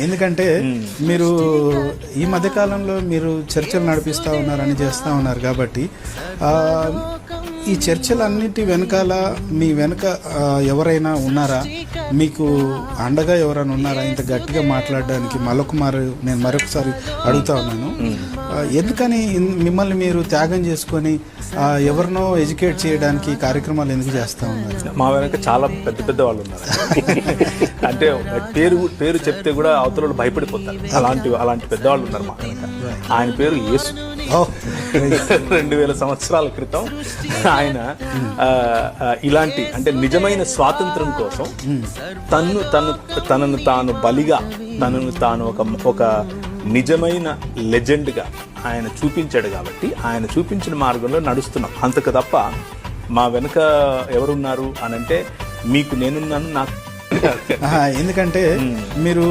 ఎందుకంటే మీరు ఈ మధ్య కాలంలో మీరు చర్చలు నడిపిస్తూ ఉన్నారని చేస్తూ ఉన్నారు కాబట్టి ఈ చర్చలన్నిటి వెనకాల మీ వెనక ఎవరైనా ఉన్నారా, మీకు అండగా ఎవరైనా ఉన్నారా ఇంత గట్టిగా మాట్లాడడానికి? నేను మరొకసారి అడుగుతా ఉన్నాను, ఎందుకని మిమ్మల్ని మీరు త్యాగం చేసుకొని ఎవరినో ఎడ్యుకేట్ చేయడానికి కార్యక్రమాలు ఎందుకు చేస్తూ ఉన్నారు? మా వెనక చాలా పెద్ద పెద్ద వాళ్ళు ఉన్నారు. అంటే పేరు చెప్తే కూడా అవతల భయపడిపోతారు. అలాంటి పెద్దవాళ్ళు ఉన్నారు మా వెనక. ఆయన పేరు యేసు. 2000 సంవత్సరాల క్రితం ఆయన ఇలాంటి అంటే నిజమైన స్వాతంత్రం కోసం తనను తాను బలిగా తనను తాను ఒక నిజమైన లెజెండ్గా ఆయన చూపించాడు. కాబట్టి ఆయన చూపించిన మార్గంలో నడుస్తున్నాం అంతకు తప్ప మా వెనుక ఎవరున్నారు అనంటే మీకు నేనున్నాను. నాకు ఎందుకంటే మీరు